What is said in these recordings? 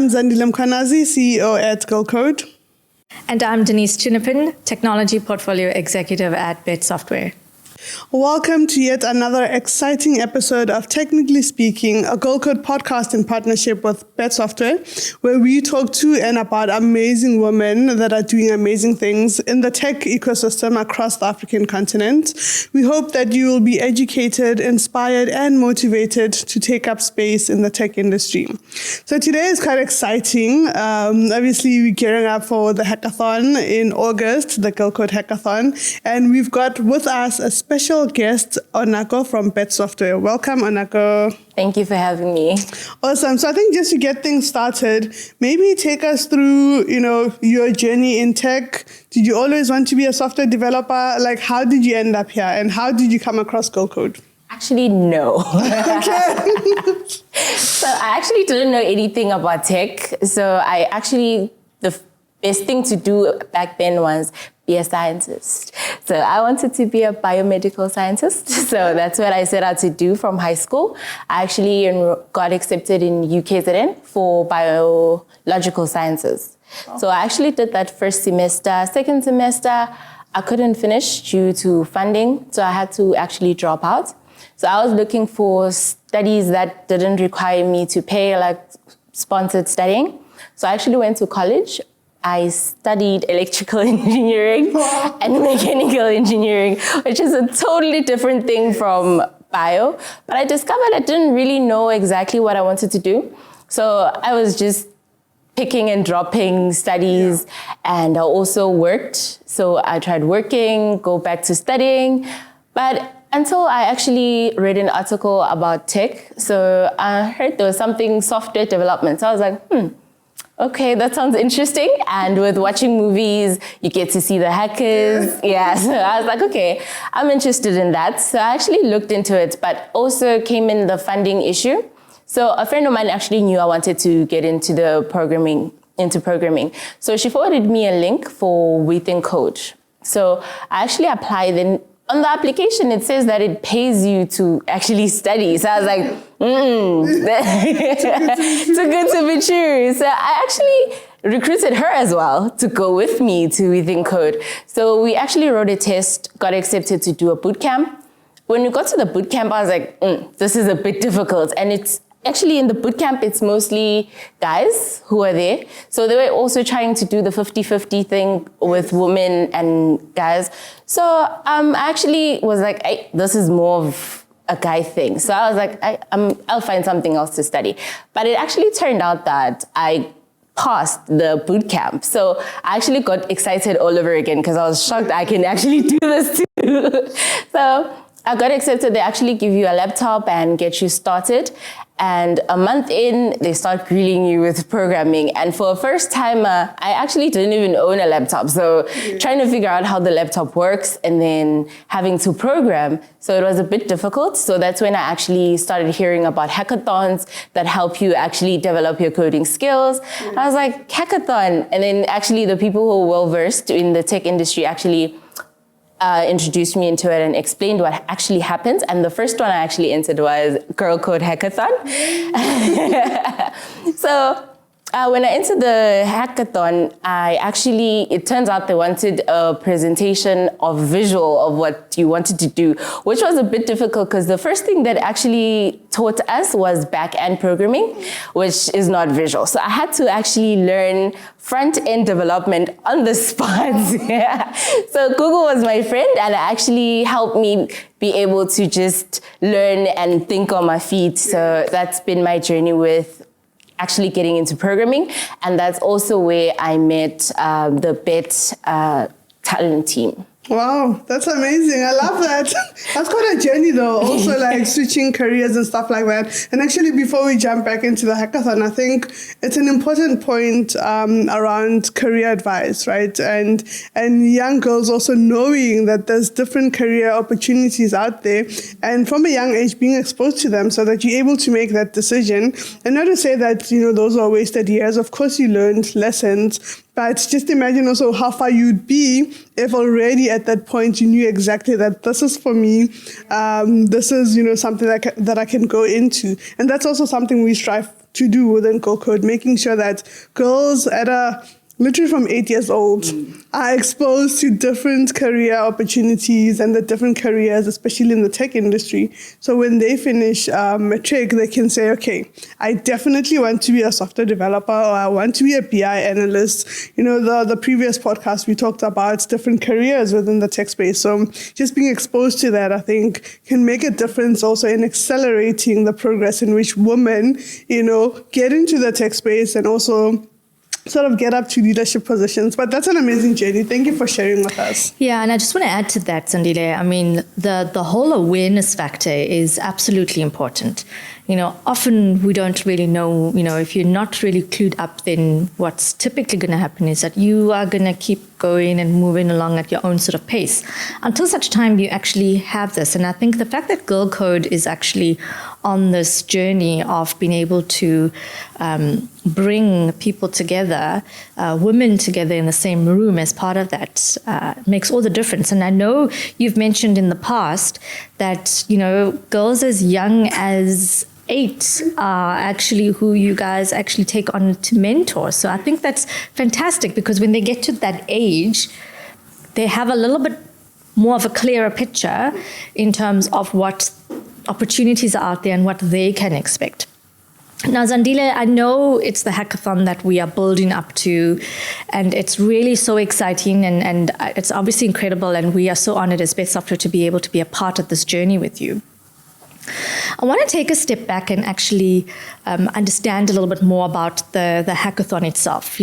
I'm Zandile Mkhwanazi, CEO at GirlCode. And I'm Denise Chinapin, Technology Portfolio Executive at Bet Software. Welcome to yet another exciting episode of Technically Speaking, a GirlCode podcast in partnership with Bet Software, where we talk to and about amazing women that are doing amazing things in the tech ecosystem across the African continent. We hope that you will be educated, inspired, and motivated to take up space in the tech industry. So today is quite exciting. Obviously, we're gearing up for the hackathon in August, the GirlCode Hackathon, and we've got with us a special guest, Onako from Bet Software. Welcome, Onako. Thank you for having me. Awesome. So I think just to get things started, maybe take us through, your journey in tech. Did you always want to be a software developer? Like, how did you end up here, and how did you come across GirlCode? Actually, no. Okay. So I actually didn't know anything about tech. So the best thing to do back then was be a scientist. So I wanted to be a biomedical scientist. So that's what I set out to do from high school. I actually got accepted in UKZN for biological sciences. Wow. So I actually did that first semester. Second semester, I couldn't finish due to funding. So I had to actually drop out. So I was looking for studies that didn't require me to pay, like sponsored studying. So I actually went to college. I studied electrical engineering and mechanical engineering, which is a totally different thing from bio. But I discovered I didn't really know exactly what I wanted to do. So I was just picking and dropping studies, and I also worked. So I tried working, go back to studying. But until I actually read an article about tech, so I heard there was something software development. So I was like, okay, that sounds interesting. And with watching movies, you get to see the hackers. Yeah, so I was like, okay, I'm interested in that. So I actually looked into it, but also came in the funding issue. So a friend of mine actually knew I wanted to get into programming. So she forwarded me a link for Within Code. So I actually applied, and on the application, it says that it pays you to actually study. So I was like, too good to be true. So I actually recruited her as well to go with me to Within Code. So we actually wrote a test, got accepted to do a bootcamp. When we got to the bootcamp, I was like, this is a bit difficult. And it's actually in the bootcamp, it's mostly guys who are there. So they were also trying to do the 50-50 thing with women and guys. So I actually was like, hey, this is more of a guy thing. So I was like, I'll find something else to study. But it actually turned out that I passed the boot camp. So I actually got excited all over again because I was shocked I can actually do this too. So I got accepted. They actually give you a laptop and get you started. And a month in, they start grilling you with programming. And for a first timer, I actually didn't even own a laptop. So trying to figure out how the laptop works and then having to program. So it was a bit difficult. So that's when I actually started hearing about hackathons that help you actually develop your coding skills. I was like, hackathon. And then actually the people who are well-versed in the tech industry actually introduced me into it and explained what actually happens. And the first one I actually entered was GirlCode Hackathon. So when I entered the hackathon, it turns out they wanted a presentation of visual of what you wanted to do, which was a bit difficult because the first thing that actually taught us was back-end programming, which is not visual. So I had to actually learn front-end development on the spot. Yeah. So Google was my friend, and it actually helped me be able to just learn and think on my feet. So that's been my journey with actually getting into programming. And that's also where I met the Bet talent team. Wow, that's amazing. I love that. That's quite a journey though, also like switching careers and stuff like that. And actually, before we jump back into the hackathon, I think it's an important point around career advice, right? And young girls also knowing that there's different career opportunities out there, and from a young age being exposed to them so that you're able to make that decision. And not to say that, those are wasted years. Of course, you learned lessons, But just imagine also how far you'd be if already at that point you knew exactly that this is for me, this is, something that I can go into. And that's also something we strive to do within GirlCode, making sure that girls literally from 8 years old, are exposed to different career opportunities and the different careers, especially in the tech industry. So when they finish matric, they can say, okay, I definitely want to be a software developer, or I want to be a BI analyst. The previous podcast, we talked about different careers within the tech space. So just being exposed to that, I think, can make a difference also in accelerating the progress in which women, get into the tech space and also sort of get up to leadership positions. But that's an amazing journey. Thank you for sharing with us. Yeah, and I just want to add to that, Sandile. I mean, the whole awareness factor is absolutely important. Often we don't really know, if you're not really clued up, then what's typically going to happen is that you are going to keep going and moving along at your own sort of pace until such time you actually have this. And I think the fact that GirlCode is actually on this journey of being able to bring people together, women together in the same room as part of that makes all the difference. And I know you've mentioned in the past that, girls as young as 8 are actually who you guys actually take on to mentor. So I think that's fantastic, because when they get to that age, they have a little bit more of a clearer picture in terms of what opportunities are out there and what they can expect. Now, Zandile, I know it's the hackathon that we are building up to, and it's really so exciting, and it's obviously incredible, and we are so honored as Best Software to be able to be a part of this journey with you. I want to take a step back and actually understand a little bit more about the hackathon itself.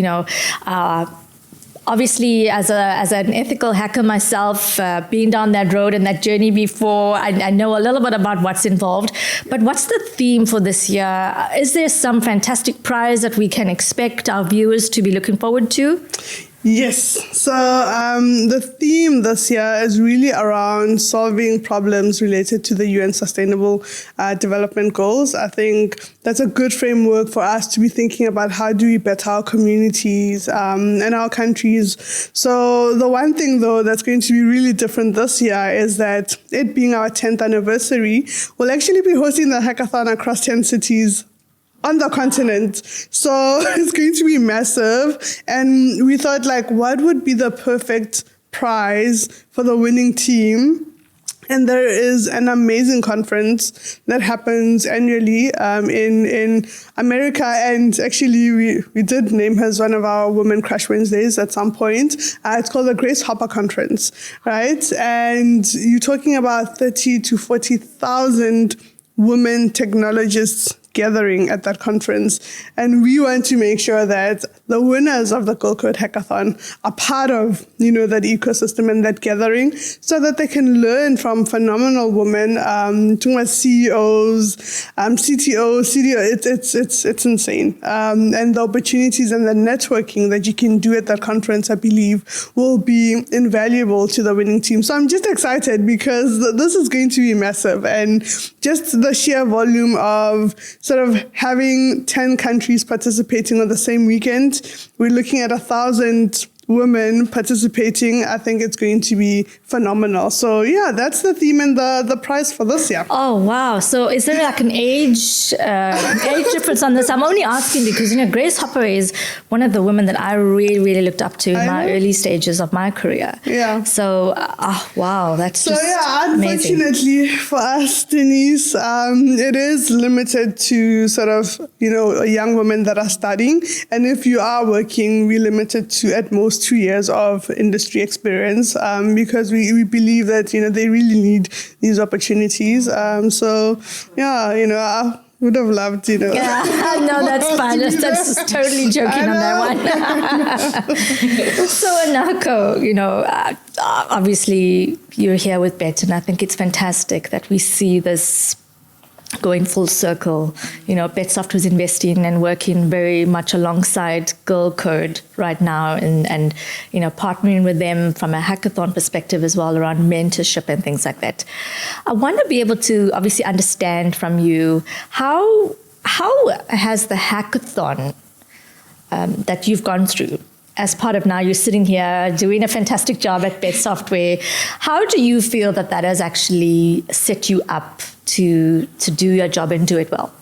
Obviously, as an ethical hacker myself, being down that road and that journey before, I know a little bit about what's involved. But what's the theme for this year? Is there some fantastic prize that we can expect our viewers to be looking forward to? Yes. So the theme this year is really around solving problems related to the UN Sustainable Development Goals. I think that's a good framework for us to be thinking about how do we better our communities and our countries. So the one thing, though, that's going to be really different this year is that it being our 10th anniversary, we'll actually be hosting the hackathon across 10 cities on the continent. So it's going to be massive. And we thought, what would be the perfect prize for the winning team? And there is an amazing conference that happens annually in America. And actually, we did name her as one of our Women Crush Wednesdays at some point. It's called the Grace Hopper Conference, right? And you're talking about 30 to 40,000 women technologists gathering at that conference. And we want to make sure that the winners of the GirlCode Hackathon are part of, that ecosystem and that gathering, so that they can learn from phenomenal women, CEOs, CTOs, CDO. It's insane. And the opportunities and the networking that you can do at that conference, I believe, will be invaluable to the winning team. So I'm just excited because this is going to be massive. And just the sheer volume of sort of having 10 countries participating on the same weekend. We're looking at 1,000 women participating. I think it's going to be phenomenal. So yeah, that's the theme and the prize for this year. Oh wow! So is there an age difference on this? I'm only asking because Grace Hopper is one of the women that I really looked up to in my early stages of my career. Yeah. So wow, that's just unfortunately amazing. For us, Denise, it is limited to sort of young women that are studying, and if you are working, we're limited to at most 2 years of industry experience because we believe that they really need these opportunities. So yeah, I would have loved Yeah, no, that's fine. That's just totally joking on that one. So Onako, obviously you're here with Bet, and I think it's fantastic that we see this going full circle. Bet Software is investing and working very much alongside GirlCode right now, and partnering with them from a hackathon perspective as well around mentorship and things like that. I want to be able to obviously understand from you how has the hackathon that you've gone through as part of now, you're sitting here doing a fantastic job at Bet Software. How do you feel that has actually set you up to do your job and do it well?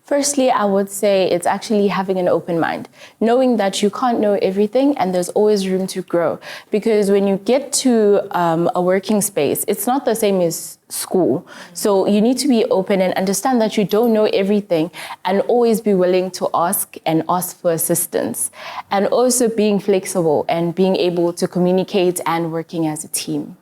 Firstly, I would say it's actually having an open mind, knowing that you can't know everything and there's always room to grow. Because when you get to a working space, it's not the same as school. So you need to be open and understand that you don't know everything and always be willing to ask and ask for assistance. And also being flexible and being able to communicate and working as a team.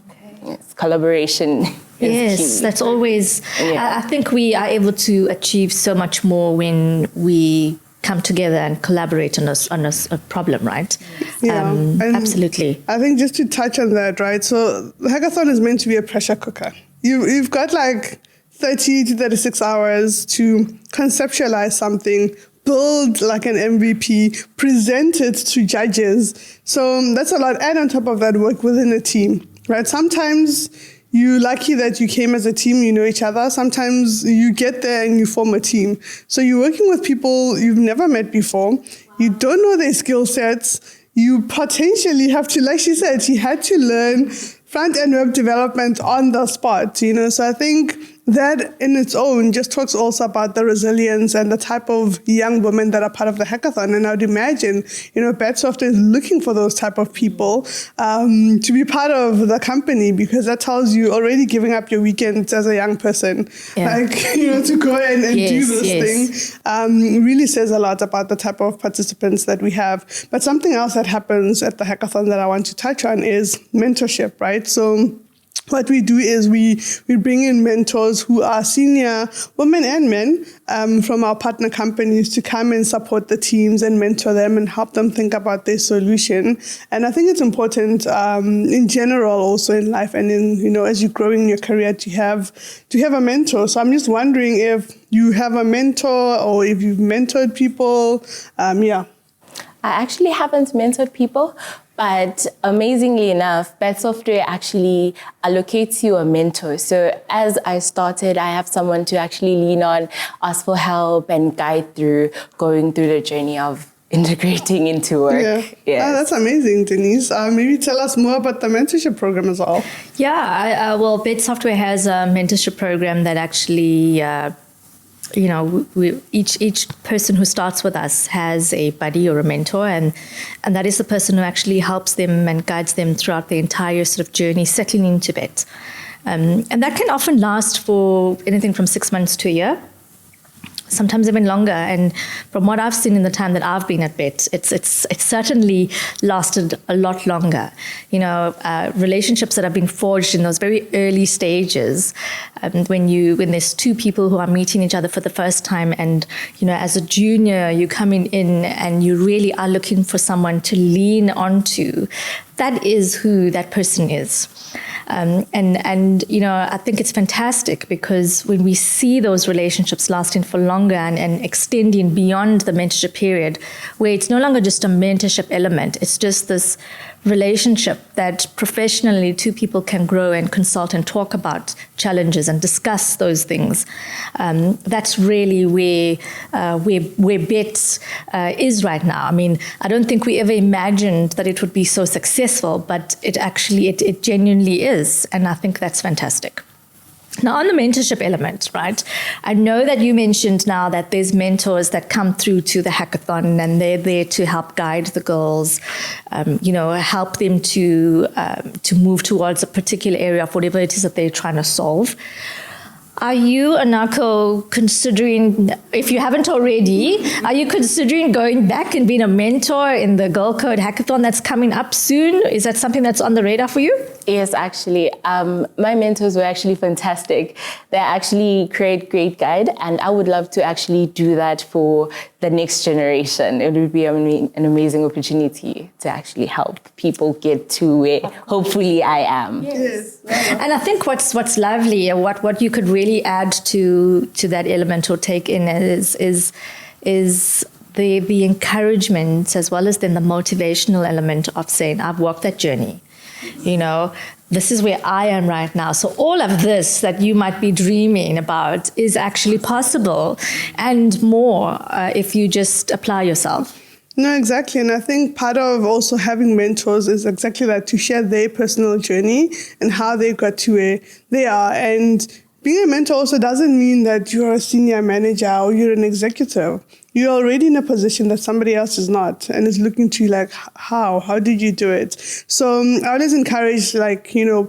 Okay. Yes, collaboration. Yes, that's always, I think we are able to achieve so much more when we come together and collaborate on a problem, right? Yeah, absolutely. I think just to touch on that, right? So the hackathon is meant to be a pressure cooker. You've got like 30 to 36 hours to conceptualize something, build like an MVP, present it to judges. So that's a lot. And on top of that, work within a team, right? Sometimes you're lucky that you came as a team, you know each other. Sometimes you get there and you form a team. So you're working with people you've never met before. Wow. You don't know their skill sets. You potentially have to, like she said, she had to learn front-end web development on the spot, you know. So I think that in its own just talks also about the resilience and the type of young women that are part of the hackathon. And I would imagine, you know, Bet Software is looking for those type of people to be part of the company, because that tells you already giving up your weekends as a young person, like, you know, to go and do this thing really says a lot about the type of participants that we have. But something else that happens at the hackathon that I want to touch on is mentorship, right? So what we do is we bring in mentors who are senior women and men from our partner companies to come and support the teams and mentor them and help them think about their solution. And I think it's important in general, also in life and in, you know, as you're growing in your career, to have a mentor. So I'm just wondering if you have a mentor or if you've mentored people. I actually haven't mentored people. But amazingly enough, Bet Software actually allocates you a mentor. So as I started, I have someone to actually lean on, ask for help and guide through going through the journey of integrating into work. Yeah, yes. That's amazing, Denise. Maybe tell us more about the mentorship program as well. Yeah, well, Bet Software has a mentorship program that actually you know, each person who starts with us has a buddy or a mentor, and that is the person who actually helps them and guides them throughout the entire sort of journey settling into Bet. And that can often last for anything from 6 months to a year, sometimes even longer. And from what I've seen in the time that I've been at Bet, it's certainly lasted a lot longer. You know, relationships that have been forged in those very early stages, when there's two people who are meeting each other for the first time, and, you know, as a junior, you're coming in and you really are looking for someone to lean onto. That is who that person is. And you know, I think it's fantastic because when we see those relationships lasting for longer and extending beyond the mentorship period, where it's no longer just a mentorship element, it's just this relationship that professionally two people can grow and consult and talk about challenges and discuss those things. That's really where Bet is right now. I mean, I don't think we ever imagined that it would be so successful, but it genuinely is. And I think that's fantastic. Now, on the mentorship element, right, I know that you mentioned now that there's mentors that come through to the hackathon and they're there to help guide the girls, you know, help them to move towards a particular area of whatever it is that they're trying to solve. Are you, Onako, considering, if you haven't already, are you considering going back and being a mentor in the GirlCode Hackathon that's coming up soon? Is that something that's on the radar for you? Yes, actually. My mentors were actually fantastic. They actually create great guide, and I would love to actually do that for the next generation. It would be an amazing opportunity to actually help people get to where hopefully I am. Yes. And I think what's lovely, and what you could really add to that element or take in is the encouragement, as well as then the motivational element of saying, I've walked that journey. You know, this is where I am right now. So all of this that you might be dreaming about is actually possible, and more if you just apply yourself. No, exactly. And I think part of also having mentors is exactly that, to share their personal journey and how they got to where they are. And being a mentor also doesn't mean that you're a senior manager or you're an executive. You're already in a position that somebody else is not and is looking to you like, how did you do it? So I always encourage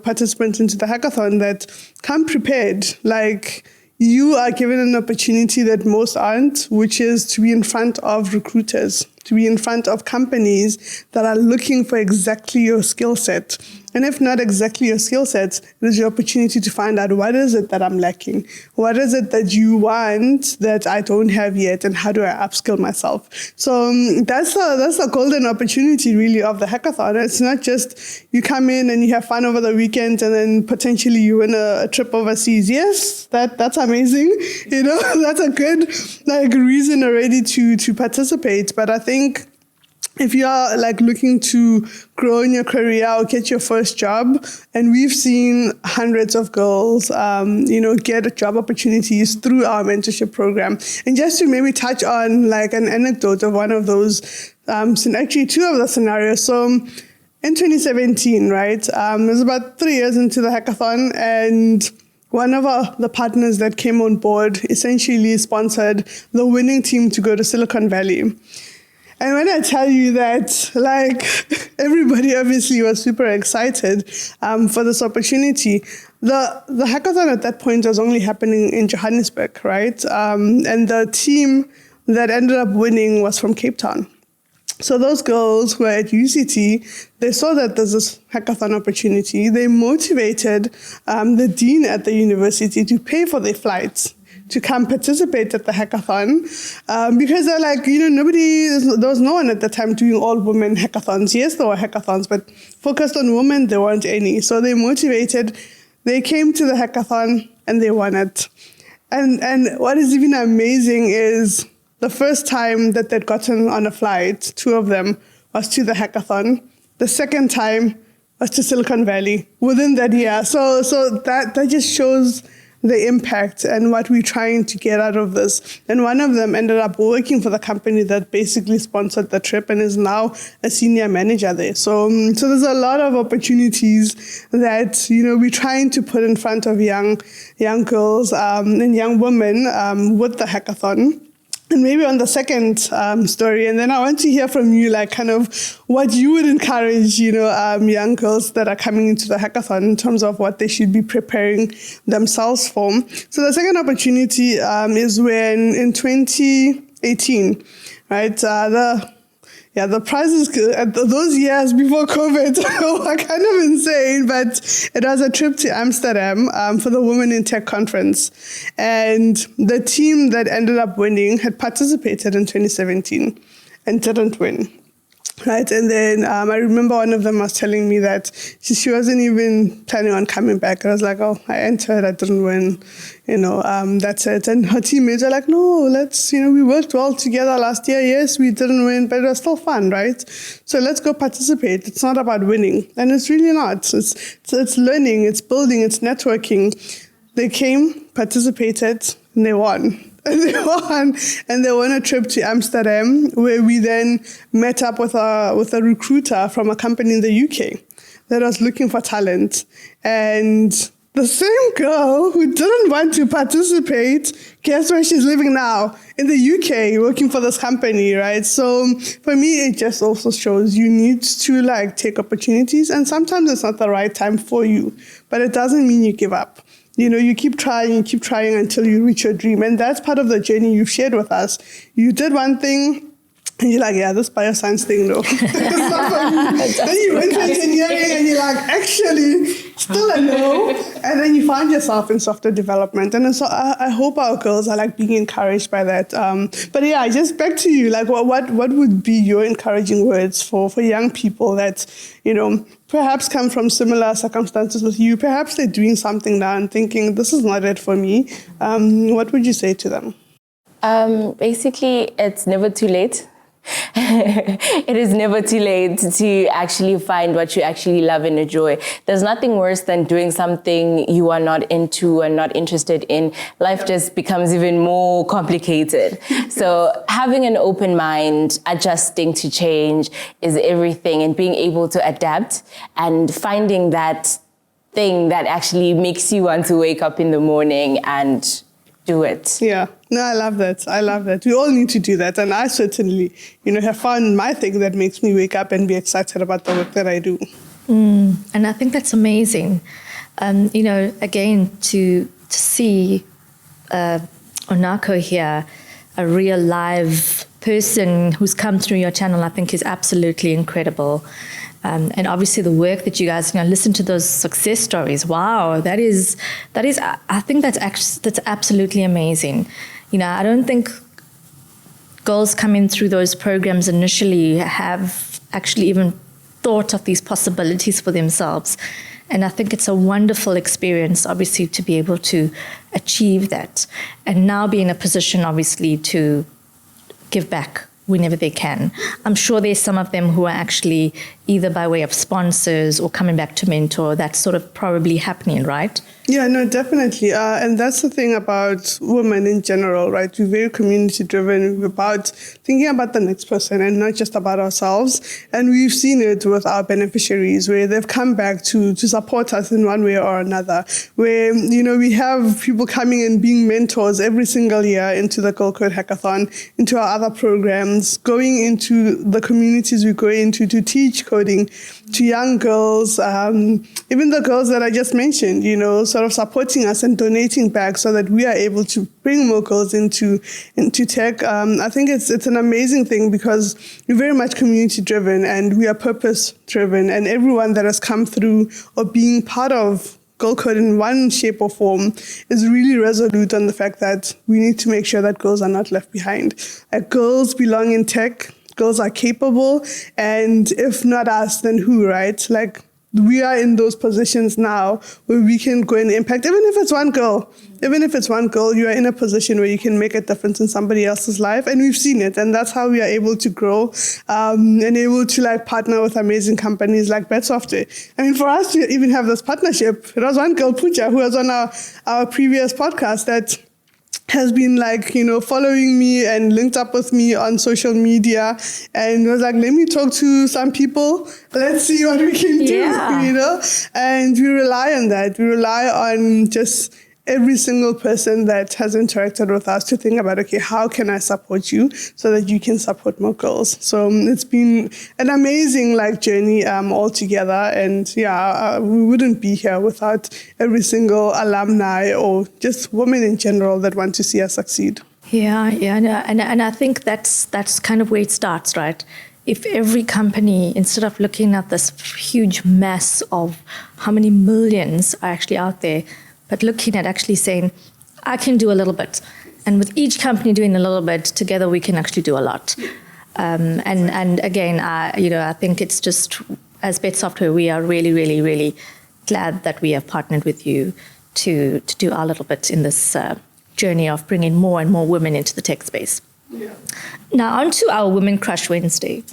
participants into the hackathon that come prepared. Like, you are given an opportunity that most aren't, which is to be in front of recruiters, to be in front of companies that are looking for exactly your skill set. And if not exactly your skill set, it is your opportunity to find out, what is it that I'm lacking? What is it that you want that I don't have yet? And how do I upskill myself? So that's the golden opportunity really of the hackathon. It's not just you come in and you have fun over the weekend and then potentially you win a trip overseas. Yes, that's amazing. That's a good reason already to participate. But I think if you are looking to grow in your career or get your first job, and we've seen hundreds of girls, get job opportunities through our mentorship program. And just to maybe touch on an anecdote of one of those, actually two of the scenarios. So in 2017, right, it was about 3 years into the hackathon, and one of the partners that came on board essentially sponsored the winning team to go to Silicon Valley. And when I tell you that, everybody obviously was super excited for this opportunity. The hackathon at that point was only happening in Johannesburg, right? And the team that ended up winning was from Cape Town. So those girls who were at UCT, they saw that there's this hackathon opportunity. They motivated the dean at the university to pay for their flights to come participate at the hackathon, because they're there was no one at the time doing all women hackathons. Yes, there were hackathons, but focused on women, there weren't any. So they motivated, they came to the hackathon and they won it. And what is even amazing is the first time that they'd gotten on a flight, two of them, was to the hackathon. The second time was to Silicon Valley within that year. So that just shows the impact and what we're trying to get out of this. And one of them ended up working for the company that basically sponsored the trip and is now a senior manager there. So there's a lot of opportunities that, we're trying to put in front of young girls and young women with the hackathon. And maybe on the second story, and then I want to hear from you, what you would encourage, young girls that are coming into the hackathon in terms of what they should be preparing themselves for. So the second opportunity is when in 2018, right, the prizes those years before COVID were kind of insane, but it was a trip to Amsterdam for the Women in Tech conference. And the team that ended up winning had participated in 2017 and didn't win. Right. And then I remember one of them was telling me that she wasn't even planning on coming back. I was like, oh, I entered, I didn't win, that's it. And her teammates are like, no, let's, we worked well together last year. Yes, we didn't win, but it was still fun, right? So let's go participate. It's not about winning. And it's really not. It's learning, it's building, it's networking. They came, participated, and they won. And they won a trip to Amsterdam, where we then met up with a recruiter from a company in the UK that was looking for talent. And the same girl who didn't want to participate, guess where she's living now? In the UK, working for this company, right? So for me, it just also shows you need to take opportunities, and sometimes it's not the right time for you, but it doesn't mean you give up. You keep trying until you reach your dream. And that's part of the journey you've shared with us. You did one thing, and you're like, yeah, this bioscience thing, no. It's not for me. Then you went to engineering, and you're like, actually, still a no. And then you found yourself in software development. And so I hope our girls are being encouraged by that. But yeah, just back to you, what would be your encouraging words for young people that, perhaps come from similar circumstances with you? Perhaps they're doing something now and thinking, this is not it for me. What would you say to them? Basically, it's never too late. It is never too late to actually find what you actually love and enjoy. There's nothing worse than doing something you are not into and not interested in. Life just becomes even more complicated. So having an open mind, adjusting to change is everything, and being able to adapt and finding that thing that actually makes you want to wake up in the morning and do it. Yeah. No, I love that. I love that. We all need to do that. And I certainly, have found my thing that makes me wake up and be excited about the work that I do. And I think that's amazing. Again, to see Onako here, a real live person who's come through your channel, I think is absolutely incredible. And obviously the work that you guys, listen to those success stories. Wow, that is. I think that's absolutely amazing. I don't think girls coming through those programs initially have actually even thought of these possibilities for themselves. And I think it's a wonderful experience, obviously, to be able to achieve that and now be in a position, obviously, to give back whenever they can. I'm sure there's some of them who are actually either by way of sponsors or coming back to mentor. That's sort of probably happening, right? Yeah, no, definitely. And that's the thing about women in general, right? We're very community driven. We're about thinking about the next person and not just about ourselves. And we've seen it with our beneficiaries where they've come back to support us in one way or another. Where, we have people coming and being mentors every single year into the GirlCode Hackathon, into our other programs, going into the communities we go into to teach coding to young girls, even the girls that I just mentioned, sort of supporting us and donating back so that we are able to bring more girls into tech. I think it's an amazing thing because we're very much community driven and we are purpose driven, and everyone that has come through or being part of GirlCode in one shape or form is really resolute on the fact that we need to make sure that girls are not left behind. Like, girls belong in tech, girls are capable, and if not us, then who, right? Like, we are in those positions now where we can go and impact, even if it's one girl, you are in a position where you can make a difference in somebody else's life. And we've seen it. And that's how we are able to grow and able to partner with amazing companies like Software. I mean, for us to even have this partnership, it was one girl, Pooja, who was on our previous podcast that has been following me and linked up with me on social media and was like, let me talk to some people. Let's see what we can do, And we rely on that. We rely on just every single person that has interacted with us to think about, okay, how can I support you so that you can support more girls? So it's been an amazing journey altogether. And we wouldn't be here without every single alumni or just women in general that want to see us succeed. Yeah, no, and I think that's kind of where it starts, right? If every company, instead of looking at this huge mass of how many millions are actually out there, but looking at actually saying, I can do a little bit. And with each company doing a little bit, together we can actually do a lot. And again, I think it's just, as Bet Software, we are really, really, really glad that we have partnered with you to do our little bit in this journey of bringing more and more women into the tech space. Yeah. Now, on to our Women Crush Wednesday.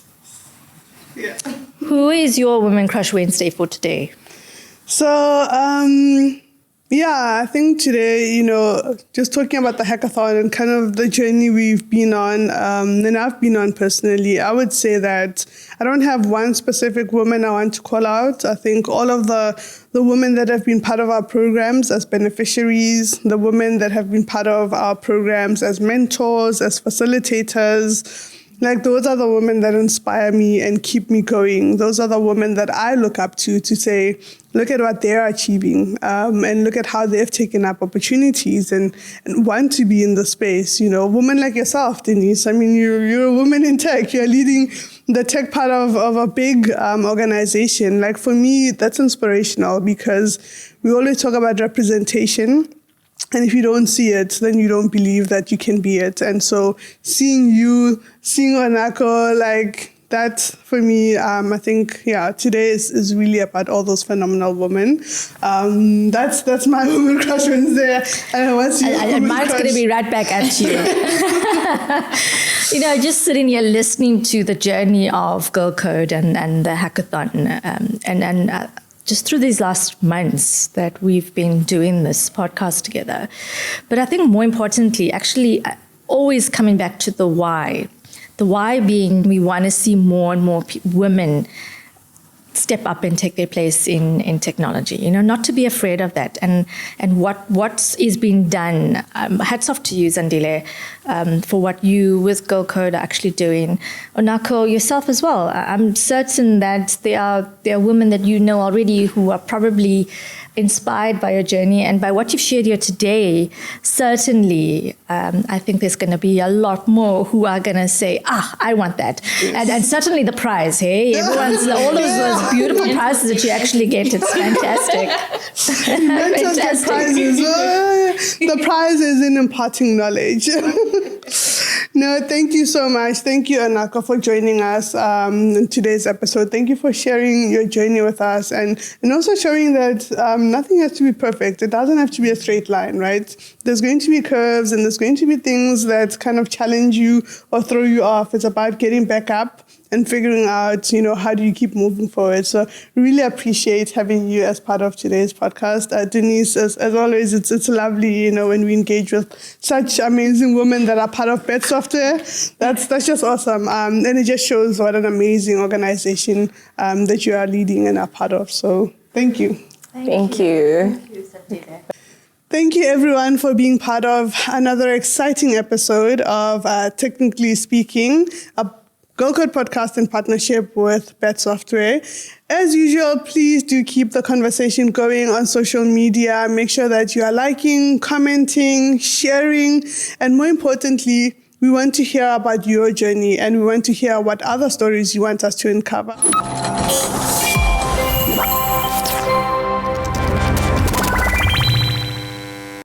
Yeah. Who is your Women Crush Wednesday for today? So, I think today, just talking about the hackathon and kind of the journey we've been on, and I've been on personally, I would say that I don't have one specific woman I want to call out. I think all of the women that have been part of our programs as beneficiaries, the women that have been part of our programs as mentors, as facilitators, those are the women that inspire me and keep me going. Those are the women that I look up to say, look at what they're achieving, and look at how they've taken up opportunities and want to be in the space. A woman like yourself, Denise. I mean, you're a woman in tech. You're leading the tech part of a big organization. For me, that's inspirational because we always talk about representation. And if you don't see it, then you don't believe that you can be it. And so seeing Onako, that for me, I think, today is really about all those phenomenal women. That's my woman crush Wednesday. And what's your And mine's going to be right back at you. Just sitting here listening to the journey of GirlCode and the hackathon, and just through these last months that we've been doing this podcast together. But I think more importantly, actually, always coming back to the why. The why being we want to see more and more women step up and take their place in technology, not to be afraid of that. And what is being done, hats off to you, Zandile, for what you with GirlCode are actually doing. Onako, yourself as well. I'm certain that there are women that you know already who are probably inspired by your journey and by what you've shared here today. Certainly, I think there's going to be a lot more who are going to say, I want that. Yes. And certainly the prize, hey? Everyone's, all those beautiful prizes that you actually get, it's fantastic. Fantastic prizes. The prize is in imparting knowledge. No, thank you so much. Thank you, Onako, for joining us in today's episode. Thank you for sharing your journey with us and also showing that nothing has to be perfect. It doesn't have to be a straight line, right? There's going to be curves and there's going to be things that kind of challenge you or throw you off. It's about getting back up and figuring out, how do you keep moving forward? So really appreciate having you as part of today's podcast. Denise, as always, it's lovely, when we engage with such amazing women that are part of Bet Software. That's just awesome. And it just shows what an amazing organization that you are leading and are part of. So thank you. Thank you. Thank you, everyone, for being part of another exciting episode of Technically Speaking, a GirlCode podcast in partnership with Bet Software. As usual, please do keep the conversation going on social media. Make sure that you are liking, commenting, sharing, and more importantly, we want to hear about your journey and we want to hear what other stories you want us to uncover.